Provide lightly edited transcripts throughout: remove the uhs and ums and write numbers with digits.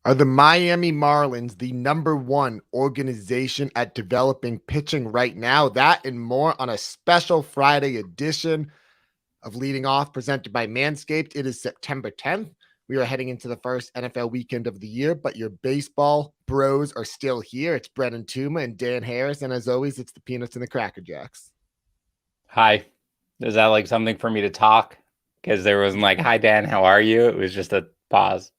Are the Miami Marlins the number one organization at developing pitching right now? That and more on a special Friday edition of Leading Off presented by Manscaped. It is September 10th. We are heading into the first NFL weekend of the year, but your baseball bros are still here. It's Brendan Tuma and Dan Harris. And as always, it's the Peanuts and the Cracker Jacks. Hi. Is that like something for me to talk? Because there wasn't like, hi, Dan, how are you? It was just a pause.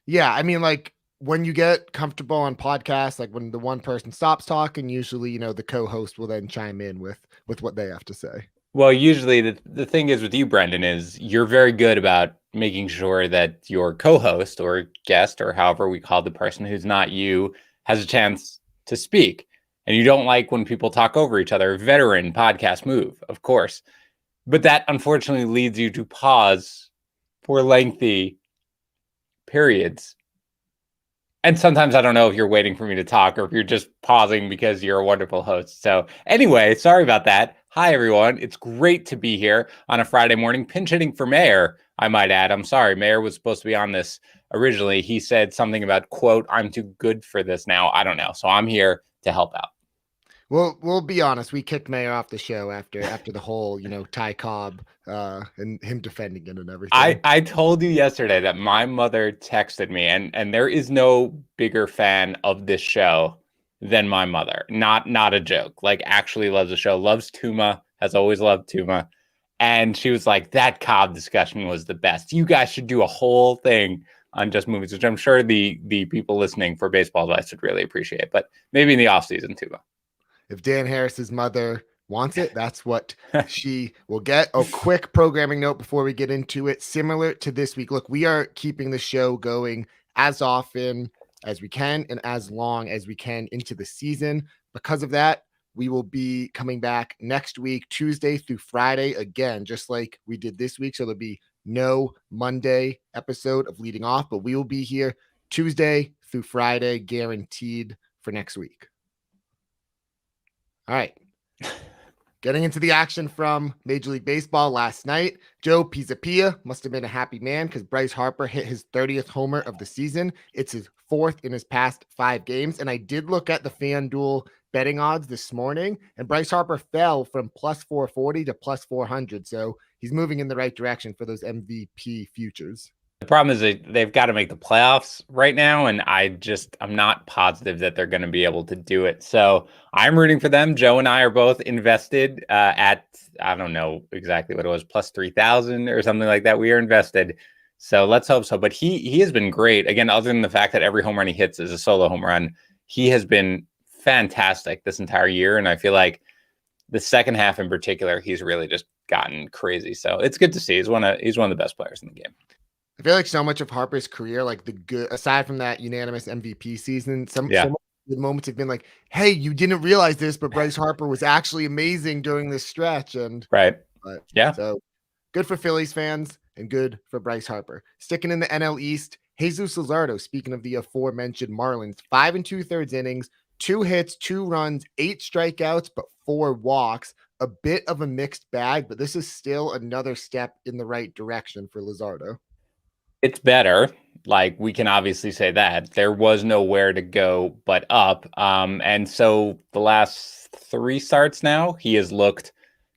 Yeah, I mean, like when you get comfortable on podcasts, like when the one person stops talking, usually, the co-host will then chime in with what they have to say. Well, usually the thing is with you, Brendan, is you're very good about making sure that your co-host or guest or however we call the person who's not you has a chance to speak. And you don't like when people talk over each other. Veteran podcast move, of course. But that unfortunately leads you to pause for lengthy periods. And sometimes I don't know if you're waiting for me to talk or if you're just pausing because you're a wonderful host. So anyway, sorry about that. Hi, everyone. It's great to be here on a Friday morning, pinch hitting for Mayor, I might add. I'm sorry. Mayor was supposed to be on this originally. He said something about, quote, I'm too good for this now. I don't know. So I'm here to help out. Well, we'll be honest. We kicked Mayor off the show after the whole, Ty Cobb and him defending it and everything. I told you yesterday that my mother texted me, and there is no bigger fan of this show than my mother. Not a joke. Like actually loves the show. Loves Tuma. Has always loved Tuma. And she was like, that Cobb discussion was the best. You guys should do a whole thing on just movies, which I'm sure the people listening for baseball advice would really appreciate. But maybe in the off season, Tuma. If Dan Harris's mother wants it, that's what she will get. A quick programming note before we get into it. Similar to this week, look, we are keeping the show going as often as we can and as long as we can into the season. Because of that, we will be coming back next week, Tuesday through Friday, again, just like we did this week. So there'll be no Monday episode of Leading Off, but we will be here Tuesday through Friday, guaranteed for next week. All right. Getting into the action from Major League Baseball last night, Joe Pisapia must have been a happy man because Bryce Harper hit his 30th homer of the season. It's his fourth in his past 5 games. And I did look at the FanDuel betting odds this morning, and Bryce Harper fell from plus 440 to plus 400. So he's moving in the right direction for those MVP futures. The problem is they've got to make the playoffs right now, and I'm not positive that they're going to be able to do it. So I'm rooting for them. Joe and I are both invested at, I don't know exactly what it was, plus 3,000 or something like that. We are invested. So let's hope so. But he has been great. Again, other than the fact that every home run he hits is a solo home run, he has been fantastic this entire year. And I feel like the second half in particular, he's really just gotten crazy. So it's good to see. He's one of the best players in the game. I feel like so much of Harper's career, like the good, aside from that unanimous MVP season, so much of the moments have been like, hey, you didn't realize this, but Bryce Harper was actually amazing during this stretch. And so good for Phillies fans and good for Bryce Harper. Sticking in the NL East, Jesus Luzardo, speaking of the aforementioned Marlins, 5 2/3 innings, 2 hits, 2 runs, 8 strikeouts, but 4 walks. A bit of a mixed bag, but this is still another step in the right direction for Luzardo. It's better. Like, we can obviously say that. There was nowhere to go but up. And so the last 3 starts now, he has looked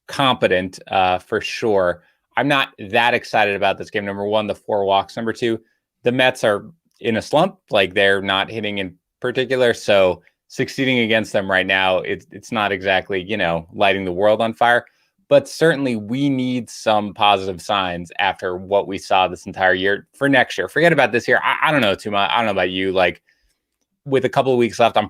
competent for sure. I'm not that excited about this game. Number 1, the 4 walks. Number 2, the Mets are in a slump. Like, they're not hitting in particular. So succeeding against them right now, it's not exactly, lighting the world on fire. But certainly we need some positive signs after what we saw this entire year for next year. Forget about this year. I don't know, Tuma. I don't know about you. Like, with a couple of weeks left, I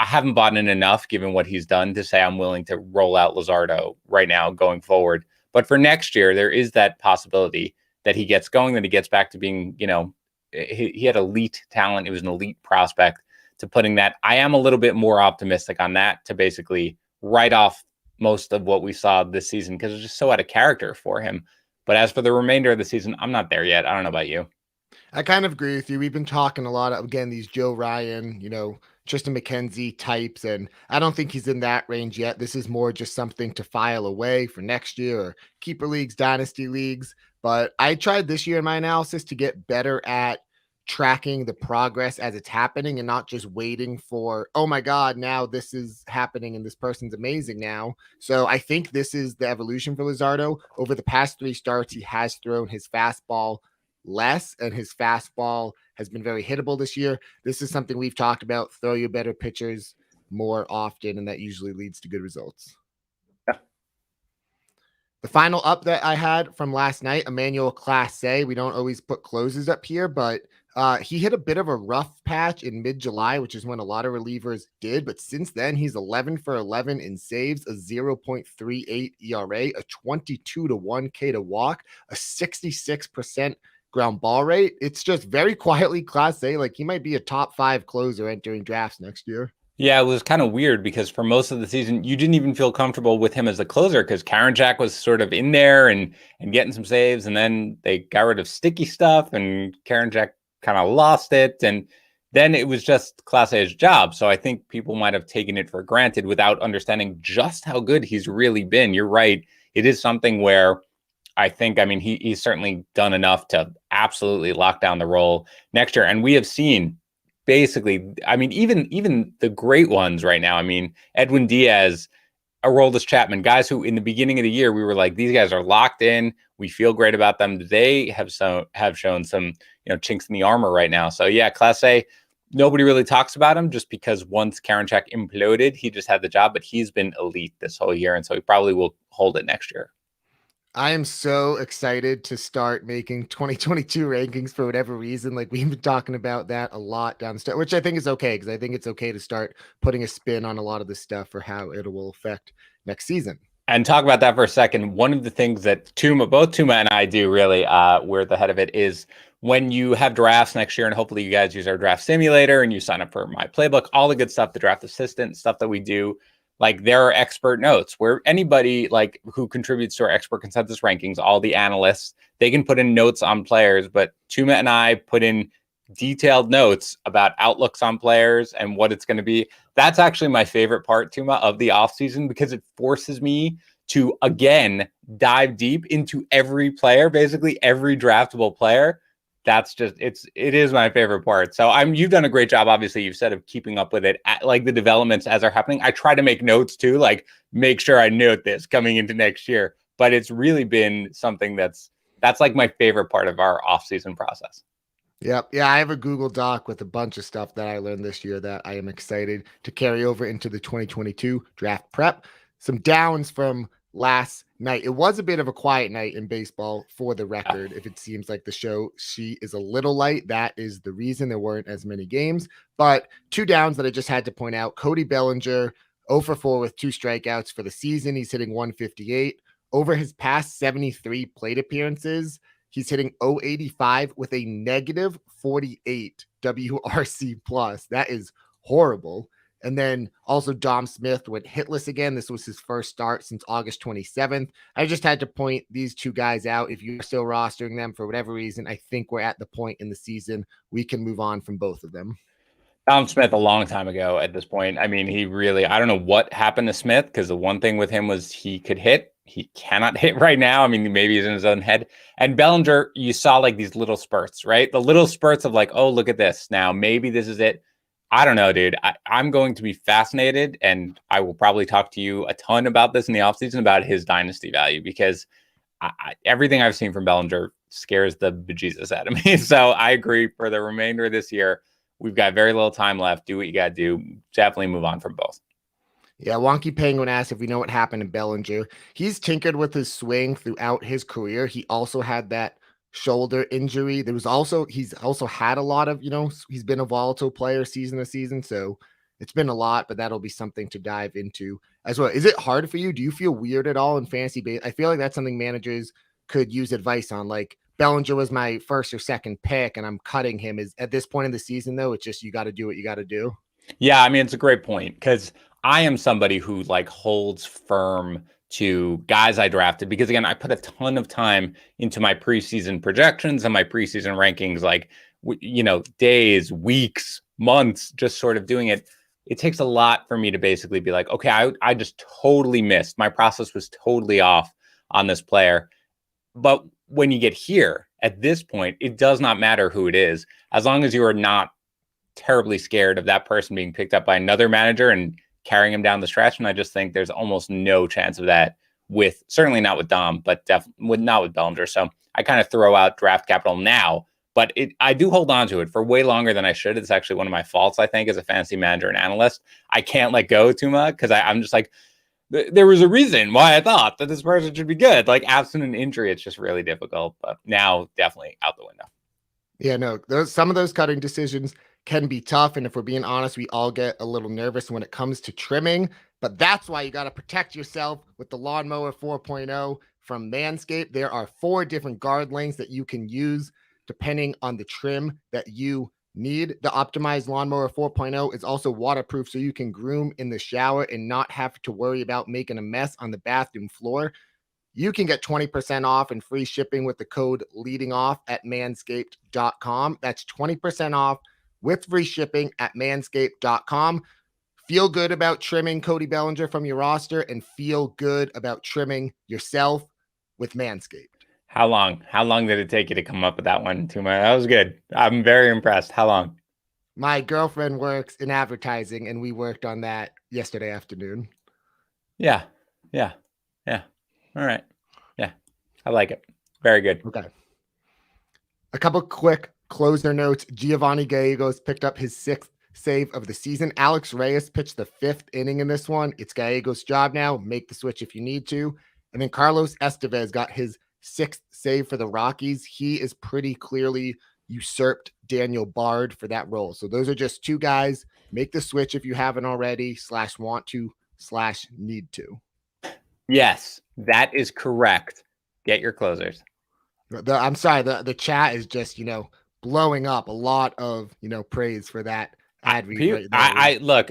haven't bought in enough given what he's done to say I'm willing to roll out Luzardo right now going forward. But for next year, there is that possibility that he gets going, that he gets back to being, he had elite talent. He was an elite prospect. To putting that, I am a little bit more optimistic on that, to basically write off most of what we saw this season because it's just so out of character for him. But as for the remainder of the season, I'm not there yet. I don't know about you. I kind of agree with you. We've been talking a lot of, again, these Joe Ryan, Tristan McKenzie types, and I don't think he's in that range yet. This is more just something to file away for next year or keeper leagues, dynasty leagues. But I tried this year in my analysis to get better at tracking the progress as it's happening and not just waiting for, oh my God, now this is happening and this person's amazing now. So I think this is the evolution for Luzardo. Over the past 3 starts, he has thrown his fastball less, and his fastball has been very hittable this year. This is something we've talked about. Throw your better pitchers more often, and that usually leads to good results. The final up that I had from last night, Emmanuel Clase. We don't always put closes up here, but he hit a bit of a rough patch in mid-July, which is when a lot of relievers did. But since then, he's 11 for 11 in saves, a 0.38 ERA, a 22-1 K to walk, a 66% ground ball rate. It's just very quietly Clase. Like, he might be a top 5 closer entering drafts next year. Yeah, it was kind of weird because for most of the season, you didn't even feel comfortable with him as a closer because Karinchak was sort of in there and getting some saves, and then they got rid of sticky stuff, and Karinchak kind of lost it, and then it was just Clase's job. So I think people might have taken it for granted without understanding just how good he's really been. You're right. It is something where I think, I mean, he's certainly done enough to absolutely lock down the role next year. And we have seen basically, I mean, even the great ones right now. I mean, Edwin Diaz, Aroldis Chapman, guys who in the beginning of the year, we were like, these guys are locked in. We feel great about them. They have shown some, chinks in the armor right now. So yeah, Clase, nobody really talks about him just because once Karinchak imploded, he just had the job, but he's been elite this whole year. And so he probably will hold it next year. I am so excited to start making 2022 rankings for whatever reason. Like, we've been talking about that a lot down the start, which I think is okay, because I think it's okay to start putting a spin on a lot of this stuff for how it will affect next season. And talk about that for a second. One of the things that both Tuma and I do really, we're the head of it, is when you have drafts next year, and hopefully you guys use our draft simulator and you sign up for my playbook, all the good stuff, the draft assistant stuff that we do. Like, there are expert notes where anybody like who contributes to our expert consensus rankings, all the analysts, they can put in notes on players, but Tuma and I put in detailed notes about outlooks on players and what it's going to be. That's actually my favorite part, Tuma, of the offseason, because it forces me to, again, dive deep into every player, basically every draftable player. That's just, it is my favorite part. So you've done a great job. Obviously, you've said, of keeping up with it, like the developments as they're happening. I try to make notes too, like make sure I note this coming into next year, but it's really been something that's like my favorite part of our off-season process. Yep. Yeah. I have a Google Doc with a bunch of stuff that I learned this year that I am excited to carry over into the 2022 draft prep. Some downs from last night. It was a bit of a quiet night in baseball, for the record. If it seems like the show sheet is a little light, that is the reason. There weren't as many games. But 2 downs that I just had to point out: Cody Bellinger, 0 for 4 with 2 strikeouts for the season. He's hitting 158. Over his past 73 plate appearances, he's hitting 085 with a negative 48 WRC plus. That is horrible. And then also Dom Smith went hitless again. This was his first start since August 27th. I just had to point these 2 guys out. If you're still rostering them for whatever reason, I think we're at the point in the season we can move on from both of them. Dom Smith a long time ago at this point. I mean, I don't know what happened to Smith, because the one thing with him was he could hit. He cannot hit right now. I mean, maybe he's in his own head. And Bellinger, you saw like these little spurts, right? The little spurts of like, oh, look at this. Now, maybe this is it. I don't know, dude. I'm going to be fascinated, and I will probably talk to you a ton about this in the offseason about his dynasty value, because everything I've seen from Bellinger scares the bejesus out of me. So I agree, for the remainder of this year, we've got very little time left. Do what you got to do. Definitely move on from both. Yeah, Wonky Penguin asked if we know what happened to Bellinger. He's tinkered with his swing throughout his career. He also had that shoulder injury. He's also had a lot of, he's been a volatile player season to season. So it's been a lot, but that'll be something to dive into as well. Is it hard for you? Do you feel weird at all in fantasy base? I feel like that's something managers could use advice on. Like, Bellinger was my first or second pick and I'm cutting him. Is at this point in the season, though, it's just, you got to do what you got to do. Yeah. I mean, it's a great point, because I am somebody who like holds firm to guys I drafted, because again, I put a ton of time into my preseason projections and my preseason rankings, like, days, weeks, months, just sort of doing it. It takes a lot for me to basically be like, okay, I just totally missed. My process was totally off on this player. But when you get here at this point, it does not matter who it is, as long as you are not terribly scared of that person being picked up by another manager and carrying him down the stretch. And I just think there's almost no chance of that with, certainly not with Dom, but definitely not with Bellinger. So I kind of throw out draft capital now, but I do hold on to it for way longer than I should. It's actually one of my faults, I think, as a fantasy manager and analyst. I can't let go too much because I'm just like, there was a reason why I thought that this person should be good. Like, absent an injury, it's just really difficult. But now, definitely out the window. Yeah, no, some of those cutting decisions can be tough. And if we're being honest, we all get a little nervous when it comes to trimming. But that's why you got to protect yourself with the Lawnmower 4.0 from Manscaped. There are 4 different guard lengths that you can use depending on the trim that you need. The optimized Lawnmower 4.0 is also waterproof, so you can groom in the shower and not have to worry about making a mess on the bathroom floor. You can get 20% off and free shipping with the code leading off at manscaped.com. That's 20% off with free shipping at manscaped.com. Feel good about trimming Cody Bellinger from your roster and feel good about trimming yourself with Manscaped. How long? How long did it take you to come up with that one, Tuma? That was good. I'm very impressed. How long? My girlfriend works in advertising, and we worked on that yesterday afternoon. Yeah. All right. Yeah, I like it. Very good. Okay. A couple quick closer notes. Giovanni Gallegos picked up his 6th save of the season. Alex Reyes pitched the 5th inning in this one. It's Gallegos' job now. Make the switch if you need to. And then Carlos Estevez got his 6th save for the Rockies. He is pretty clearly usurped Daniel Bard for that role. So those are just 2 guys. Make the switch if you haven't already, /want to /need to. Yes, that is correct. Get your closers. I'm sorry, the chat is just, blowing up. A lot of, praise for that ad read right there. Look,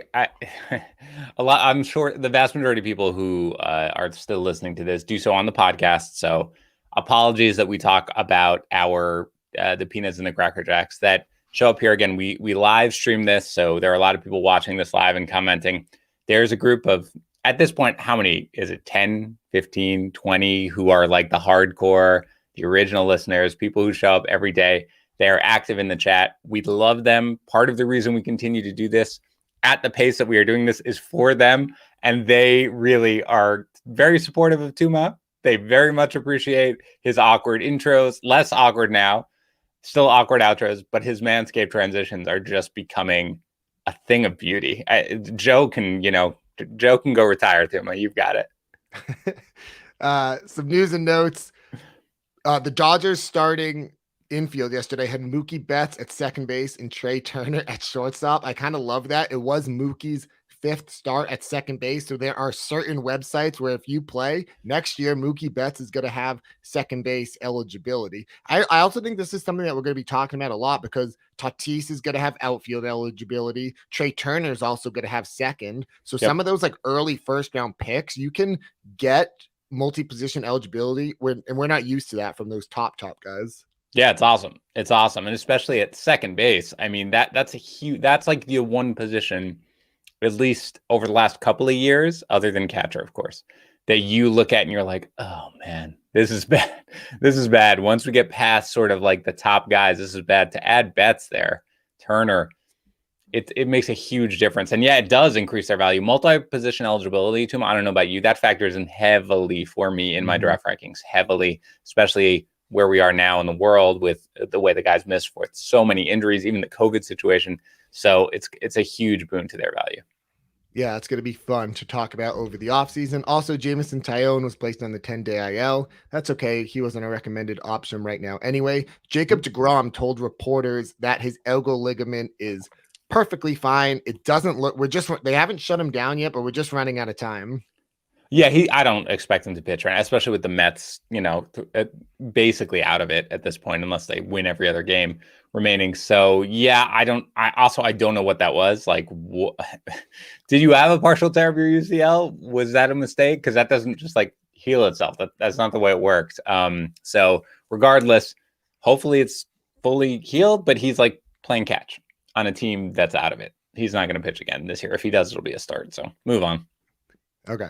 I'm sure the vast majority of people who are still listening to this do so on the podcast. So apologies that we talk about our the Peanuts and the Cracker Jacks that show up here. Again, we live stream this, so there are a lot of people watching this live and commenting. There's a group of, at this point, how many is it? 10, 15, 20 who are like the hardcore, the original listeners, people who show up every day. They're active in the chat. We love them. Part of the reason we continue to do this at the pace that we are doing this is for them. And they really are very supportive of Tuma. They very much appreciate his awkward intros, less awkward now, still awkward outros, but his Manscaped transitions are just becoming a thing of beauty. Joe can go retire, Tuma. You've got it. Some news and notes. The Dodgers starting infield yesterday had Mookie Betts at second base and Trey Turner at shortstop. I kind of love that. It was Mookie's 5th start at second base. So there are certain websites where if you play next year, Mookie Betts is going to have second base eligibility. I also think this is something that we're going to be talking about a lot because Tatis is going to have outfield eligibility. Trey Turner is also going to have second. So some of those like early first round picks, you can get multi-position eligibility and we're not used to that from those top guys. Yeah, it's awesome. It's awesome. And especially at second base. I mean, that's like the one position, at least over the last couple of years, other than catcher, of course, that you look at and you're like, oh man, this is bad. This is bad. Once we get past sort of like the top guys, this is bad. To add Betts there, Turner, it makes a huge difference. And yeah, it does increase their value. Multi-position eligibility to them, I don't know about you, that factors in heavily for me in my draft rankings, heavily, especially where we are now in the world with the way the guys miss for so many injuries, even the COVID situation. So it's a huge boon to their value. Yeah, it's going to be fun to talk about over the offseason. Also, Jameson Taillon was placed on the 10-day IL. That's okay. He wasn't a recommended option right now. Anyway, Jacob deGrom told reporters that his elbow ligament is perfectly fine. It doesn't look, they haven't shut him down yet, but we're just running out of time. Yeah, I don't expect him to pitch, right? Especially with the Mets, basically out of it at this point, unless they win every other game remaining. So yeah, I don't know what that was. Like, did you have a partial tear of your UCL? Was that a mistake? Because that doesn't just like heal itself. That's not the way it works. So regardless, hopefully it's fully healed, but he's like playing catch on a team that's out of it. He's not going to pitch again this year. If he does, it'll be a start. So move on. Okay.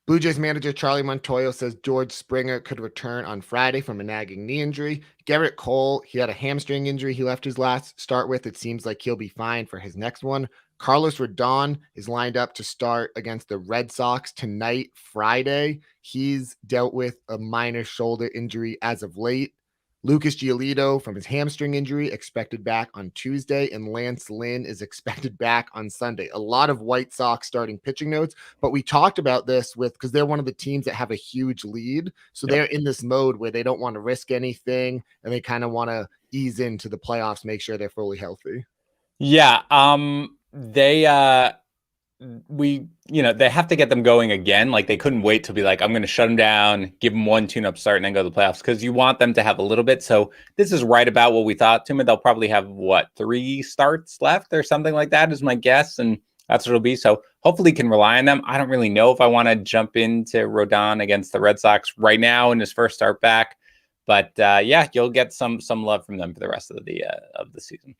Blue Jays manager Charlie Montoyo says George Springer could return on Friday from a nagging knee injury. Garrett Cole, he had a hamstring injury he left his last start with. It seems like he'll be fine for his next one. Carlos Rodon is lined up to start against the Red Sox tonight, Friday. He's dealt with a minor shoulder injury as of late. Lucas Giolito from his hamstring injury expected back on Tuesday, and Lance Lynn is expected back on Sunday. A lot of White Sox starting pitching notes, but we talked about this because they're one of the teams that have a huge lead. So they're in this mode where they don't want to risk anything and they kind of want to ease into the playoffs, make sure they're fully healthy. Yeah. They have to get them going again. Like, they couldn't wait to be like, I'm going to shut them down, give them one tune-up start, and then go to the playoffs, because you want them to have a little bit. So this is right about what we thought. Tuma, they'll probably have, 3 starts left or something like that is my guess, and that's what it'll be. So hopefully can rely on them. I don't really know if I want to jump into Rodon against the Red Sox right now in his first start back. But you'll get some love from them for the rest of the season.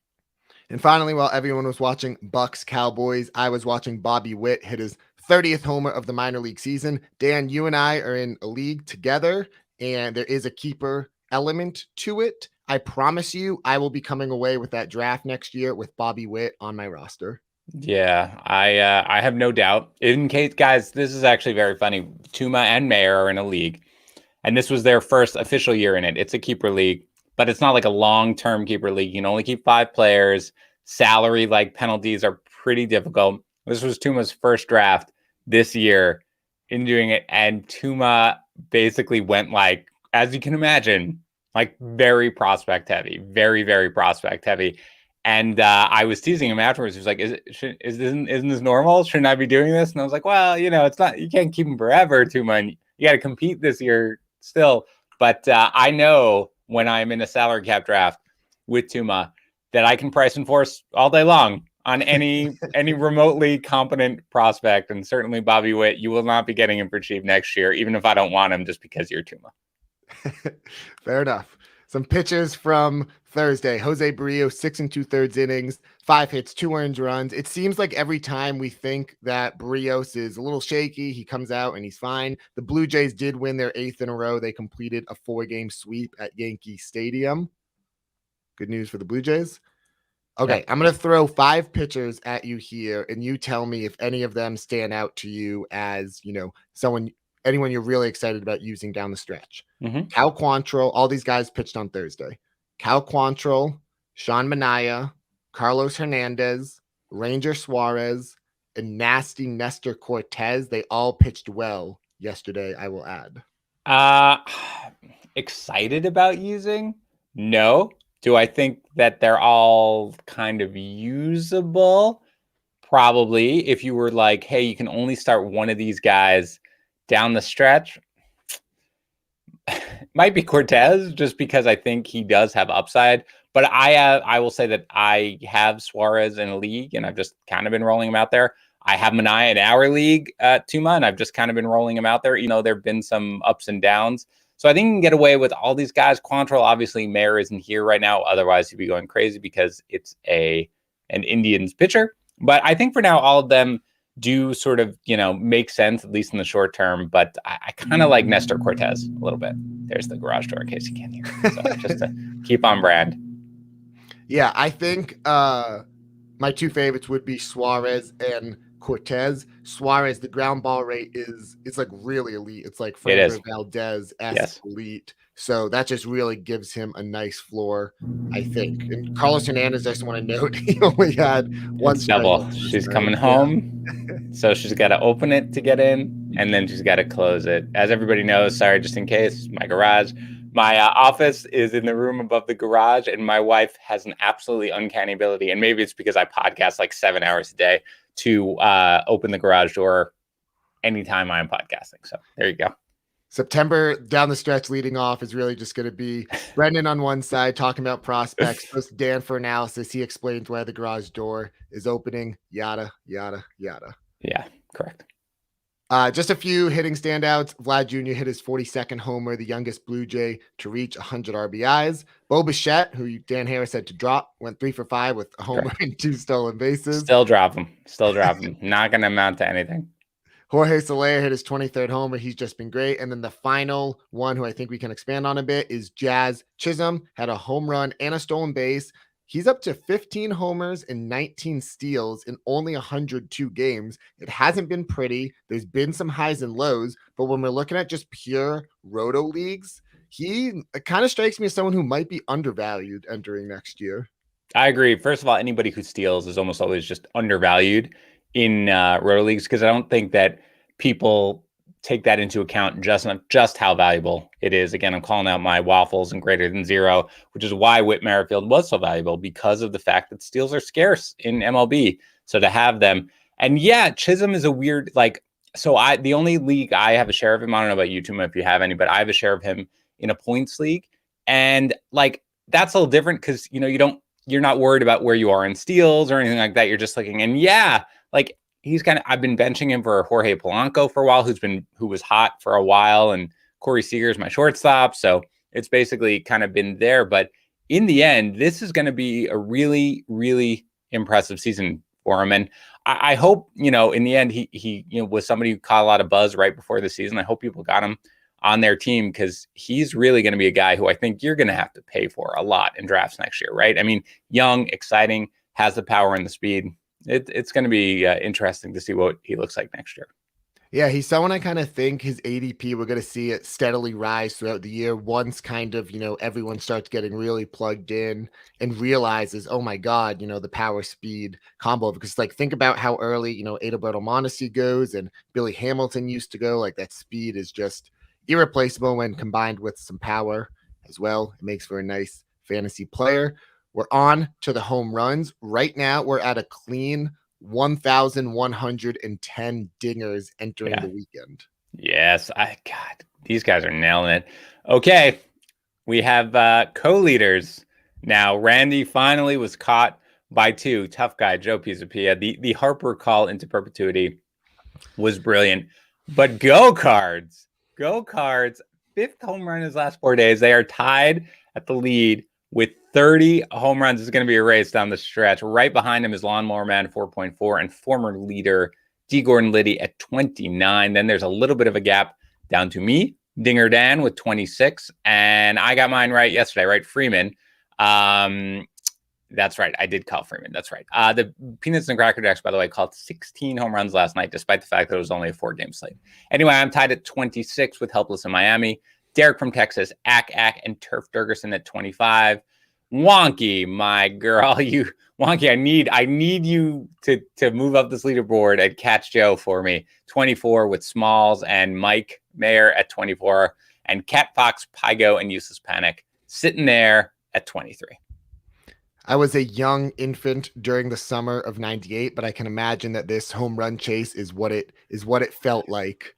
And finally, while everyone was watching Bucks Cowboys, I was watching Bobby Witt hit his 30th homer of the minor league season. Dan, you and I are in a league together, and there is a keeper element to it. I promise you, I will be coming away with that draft next year with Bobby Witt on my roster. Yeah, I have no doubt. In case, guys, this is actually very funny. Tuma and Mayer are in a league, and this was their first official year in it. It's a keeper league, but it's not like a long-term keeper league. You can only keep 5 players. Salary penalties are pretty difficult. This was Tuma's first draft this year in doing it, and Tuma basically went, as you can imagine, very prospect heavy, very, very prospect heavy. And I was teasing him afterwards. He was like, isn't this normal? Shouldn't I be doing this? And I was like, well, it's not, you can't keep him forever, Tuma. You got to compete this year still. But I know when I'm in a salary cap draft with Tuma that I can price and force all day long on any remotely competent prospect. And certainly Bobby Witt, you will not be getting him for cheap next year, even if I don't want him, just because you're Tuma. Fair enough. Some pitches from Thursday. Jose Barrios, 6 2/3 innings, 5 hits, 2 earned runs. It seems like every time we think that Barrios is a little shaky, he comes out and he's fine. The Blue Jays did win their 8th in a row. They completed a 4-game sweep at Yankee Stadium. Good news for the Blue Jays. Okay, I'm going to throw 5 pitchers at you here, and you tell me if any of them stand out to you as, anyone you're really excited about using down the stretch. Mm-hmm. Cal Quantrill, all these guys pitched on Thursday. Cal Quantrill, Sean Manaea, Carlos Hernandez, Ranger Suarez, and nasty Nestor Cortez. They all pitched well yesterday, I will add. Excited about using? No. Do I think that they're all kind of usable? Probably. If you were like, hey, you can only start one of these guys down the stretch, might be Cortez, just because I think he does have upside. But I will say that I have Suarez in a league, and I've just kind of been rolling him out there. I have Manaea in our league, Tuma, and I've just kind of been rolling him out there. There have been some ups and downs. So I think you can get away with all these guys. Quantrill, obviously, Mayer isn't here right now. Otherwise, he'd be going crazy because it's an Indians pitcher. But I think for now, all of them do sort of, make sense, at least in the short term. But I kind of like Nestor Cortez a little bit. There's the garage door in case you can't hear it. So just to keep on brand. Yeah, I think my 2 favorites would be Suarez and Cortez. Suarez, the ground ball rate it's really elite. It's like Framber Valdez-esque elite. So that just really gives him a nice floor, I think. And Carlos Hernandez, I just want to note, he only had one double. She's coming home, so she's got to open it to get in, and then she's got to close it. As everybody knows, sorry, just in case, my garage. My office is in the room above the garage, and my wife has an absolutely uncanny ability, and maybe it's because I podcast 7 hours a day, to open the garage door anytime I'm podcasting. So there you go. September down the stretch leading off is really just going to be Brendan on one side talking about prospects, plus Dan for analysis. He explains why the garage door is opening, yada, yada, yada. Yeah, correct. Just a few hitting standouts. Vlad Jr. hit his 42nd homer, the youngest Blue Jay to reach 100 RBIs. Bo Bichette, who Dan Harris said to drop, went 3 for 5 with a homer and 2 stolen bases. Still drop him. Not going to amount to anything. Jorge Soler hit his 23rd homer. He's just been great. And then the final one, who I think we can expand on a bit, is Jazz Chisholm. Had a home run and a stolen base. He's up to 15 homers and 19 steals in only 102 games. It hasn't been pretty. There's been some highs and lows, but when we're looking at just pure roto leagues, he kind of strikes me as someone who might be undervalued entering next year. I agree. First of all, anybody who steals is almost always just undervalued in roto leagues, because I don't think that people take that into account, just how valuable it is. Again, I'm calling out my waffles and greater than zero, which is why Whit Merrifield was so valuable, because of the fact that steals are scarce in MLB. So to have them, and yeah, Chisholm is a weird, the only league I have a share of him, I don't know about you, Tuma, if you have any, but I have a share of him in a points league. And that's a little different because, you're not worried about where you are in steals or anything like that. You're just looking, and I've been benching him for Jorge Polanco for a while, who was hot for a while, and Corey Seager's my shortstop. So it's basically kind of been there. But in the end, this is going to be a really, really impressive season for him. And I hope, in the end, he was somebody who caught a lot of buzz right before the season. I hope people got him on their team, because he's really going to be a guy who I think you're going to have to pay for a lot in drafts next year, right? I mean, young, exciting, has the power and the speed. It's going to be interesting to see what he looks like next year. Yeah, he's someone I kind of think his ADP, we're going to see it steadily rise throughout the year once kind of, everyone starts getting really plugged in and realizes, oh my God, the power speed combo. Because think about how early, Adalberto Mondesi goes and Billy Hamilton used to go. That speed is just irreplaceable when combined with some power as well. It makes for a nice fantasy player. We're on to the home runs. Right now, we're at a clean 1,110 dingers entering the weekend. Yes. God, these guys are nailing it. Okay. We have co-leaders now. Randy finally was caught by two. Tough guy, Joe Pisapia. The Harper call into perpetuity was brilliant. But Go Cards, 5th home run in his last 4 days. They are tied at the lead with 30 home runs. Is going to be a race down the stretch. Right behind him is Lawnmower Man 4.4 and former leader D. Gordon Liddy at 29. Then there's a little bit of a gap down to me, Dinger Dan, with 26. And I got mine right yesterday, right? Freeman. That's right. I did call Freeman. That's right. The Peanuts and Cracker Jacks, by the way, called 16 home runs last night, despite the fact that it was only a 4-game slate. Anyway, I'm tied at 26 with Helpless in Miami. Derek from Texas, Ack, and Turf Durgerson at 25. Wonky, my girl, Wonky, I need you to move up this leaderboard and catch Joe for me. 24 with Smalls and Mike Mayer at 24, and Cat Fox, Pygo, and Useless Panic sitting there at 23. I was a young infant during the summer of 98, but I can imagine that this home run chase is what it felt like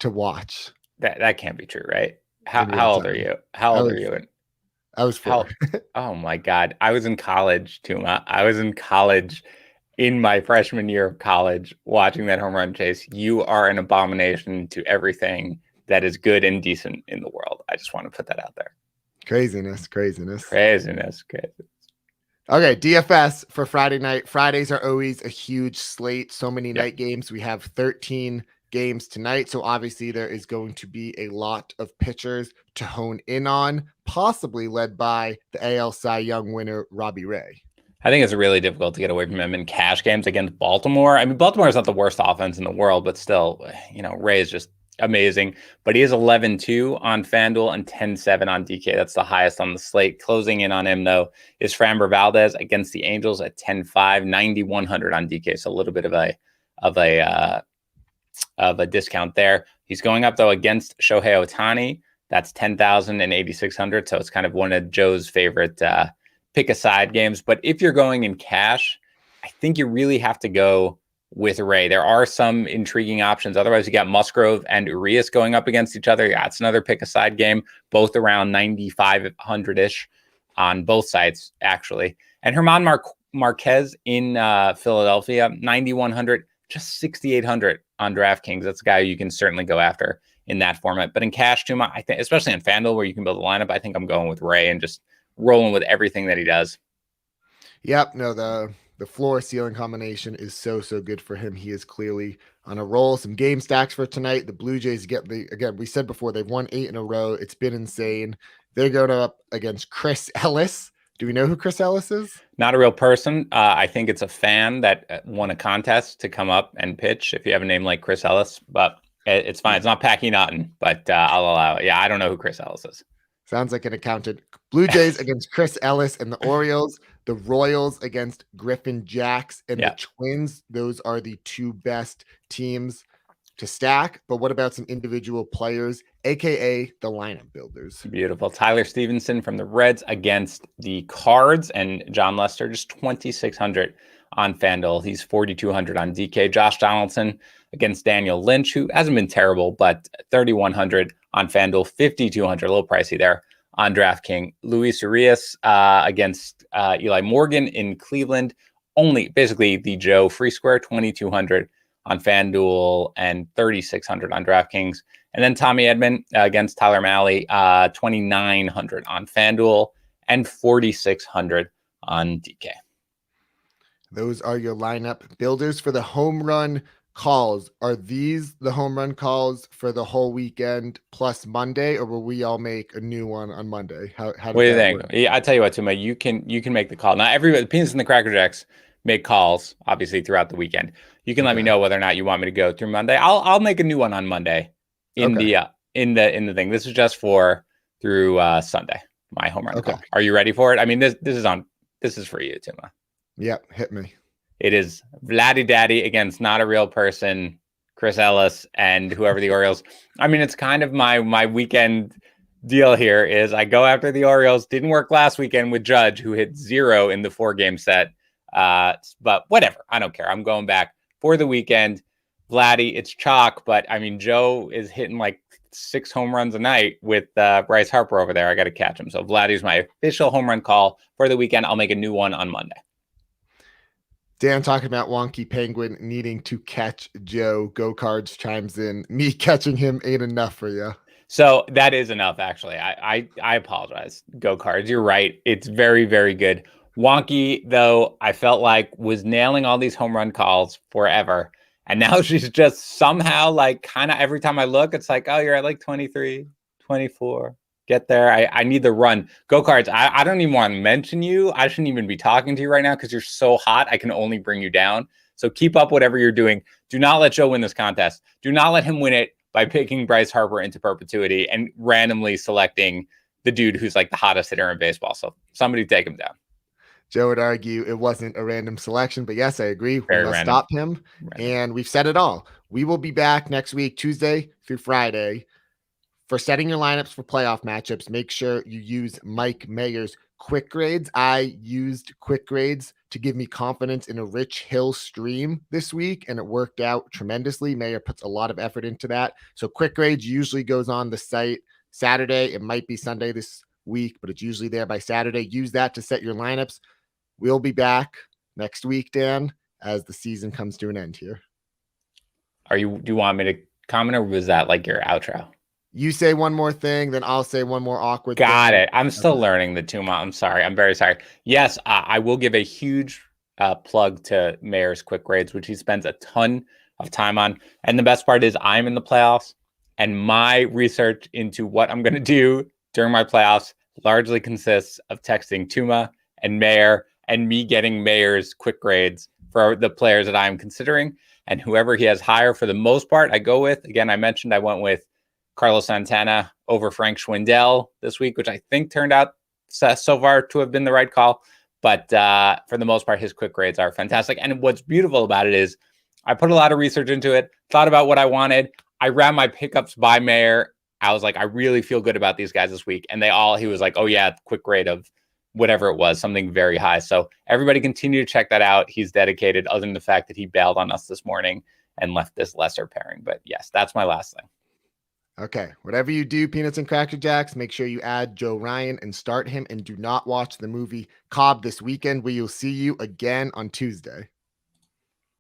to watch. That can't be true, right? How old are you? How old are you? I was 4. Oh my God. I was in college, Tuma. I was in college in my freshman year of college watching that home run chase. You are an abomination to everything that is good and decent in the world. I just want to put that out there. Craziness. Okay, DFS for Friday night. Fridays are always a huge slate. So many night games. We have 13 games tonight. So obviously there is going to be a lot of pitchers to hone in on, possibly led by the AL Cy Young winner, Robbie Ray. I think it's really difficult to get away from him in cash games against Baltimore. I mean, Baltimore is not the worst offense in the world, but still, Ray is just amazing. But he is 11-2 on FanDuel and 10-7 on DK. That's the highest on the slate. Closing in on him, though, is Framber Valdez against the Angels at 10-5, 9,100 on DK. So a little bit of a discount there. He's going up, though, against Shohei Ohtani. That's 10,000 and 8,600. So it's kind of one of Joe's favorite pick a side games. But if you're going in cash, I think you really have to go with Ray. There are some intriguing options. Otherwise, you got Musgrove and Urias going up against each other. Yeah, it's another pick a side game, both around 9,500-ish on both sides, actually. And Herman Marquez in Philadelphia, 9,100, just 6,800 on DraftKings. That's a guy you can certainly go after in that format. But in cash, Tuma, I think, especially on FanDuel where you can build a lineup, I think I'm going with Ray and just rolling with everything that he does. Yep. No, the the floor ceiling combination is so good for him. He is clearly on a roll. Some game stacks for tonight. The Blue Jays again, we said before, they've won 8 in a row. It's been insane. They're going up against Chris Ellis. Do we know who Chris Ellis is? Not a real person. I think it's a fan that won a contest to come up and pitch if you have a name like Chris Ellis, but it's fine. It's not Packy Naughton, but I'll allow it. Yeah, I don't know who Chris Ellis is. Sounds like an accountant. Blue Jays against Chris Ellis and the Orioles. The Royals against Griffin Jacks and the Twins. Those are the two best teams to stack. But what about some individual players, aka the lineup builders? Beautiful. Tyler Stevenson from the Reds against the Cards, and John Lester just 2,600 on FanDuel. He's 4,200 on DK. Josh Donaldson against Daniel Lynch, who hasn't been terrible, but 3,100 on FanDuel, 5,200, a little pricey there on DraftKings. Luis Urias against Eli Morgan in Cleveland, only basically the Joe free square, 2,200 on FanDuel and 3,600 on DraftKings. And then Tommy Edman against Tyler Mahle, 2,900 on FanDuel and 4,600 on DK. Those are your lineup builders for the home run calls. Are these the home run calls for the whole weekend plus Monday, or will we all make a new one on Monday? How what do you think? Yeah, I tell you what, Tuma, you can make the call. Now, everybody, the Peanuts and the Cracker Jacks make calls obviously throughout the weekend. You can let me know whether or not you want me to go through Monday. I'll make a new one on Monday in the thing. This is just for through Sunday. My home run call. Are you ready for it? I mean, this is for you, Tuma. Yep, hit me. It is Vladdy Daddy against not a real person, Chris Ellis, and whoever the Orioles. I mean, it's kind of my weekend deal here is I go after the Orioles. Didn't work last weekend with Judge, who hit 0 in the 4-game set. But whatever. I don't care. I'm going back for the weekend. Vladdy, it's chalk, but I mean, Joe is hitting like 6 home runs a night with Bryce Harper over there. I got to catch him. So Vladdy's my official home run call for the weekend. I'll make a new one on Monday. Dan talking about Wonky Penguin needing to catch Joe. Go Cards chimes in. Me catching him ain't enough for you. So that is enough, actually. I apologize. Go Cards. You're right. It's very, very good. Wonky, though, I felt like was nailing all these home run calls forever. And now she's just somehow like kind of every time I look, it's like, oh, you're at like 23, 24. Get there. I need the run. Go Cards. I don't even want to mention you. I shouldn't even be talking to you right now because you're so hot. I can only bring you down. So keep up whatever you're doing. Do not let Joe win this contest. Do not let him win it by picking Bryce Harper into perpetuity and randomly selecting the dude who's like the hottest hitter in baseball. So somebody take him down. Joe would argue it wasn't a random selection, but yes, I agree. Very we must random. stop him. And we've said it all. We will be back next week, Tuesday through Friday. For setting your lineups for playoff matchups, make sure you use Mike Mayer's quick grades. I used quick grades to give me confidence in a Rich Hill stream this week, and it worked out tremendously. Mayer puts a lot of effort into that. So quick grades usually goes on the site Saturday. It might be Sunday this week, but it's usually there by Saturday. Use that to set your lineups. We'll be back next week, Dan, as the season comes to an end here. Do you want me to comment, or was that like your outro? You say one more thing, then I'll say one more awkward thing. Got it. I'm still learning the Tuma. I'm sorry. I'm very sorry. Yes, I will give a huge plug to Mayer's quick grades, which he spends a ton of time on. And the best part is I'm in the playoffs, and my research into what I'm going to do during my playoffs largely consists of texting Tuma and Mayer and me getting Mayer's quick grades for the players that I'm considering. And whoever he has higher for the most part, I go with. Again, I mentioned I went with Carlos Santana over Frank Schwindel this week, which I think turned out so far to have been the right call. But for the most part, his quick grades are fantastic. And what's beautiful about it is I put a lot of research into it, thought about what I wanted. I ran my pickups by Mayer. I was like, I really feel good about these guys this week. And he was like, oh yeah, quick grade of whatever it was, something very high. So everybody continue to check that out. He's dedicated, other than the fact that he bailed on us this morning and left this lesser pairing. But yes, that's my last thing. Okay, whatever you do, Peanuts and Cracker Jacks, make sure you add Joe Ryan and start him, and do not watch the movie Cobb this weekend. We will see you again on Tuesday.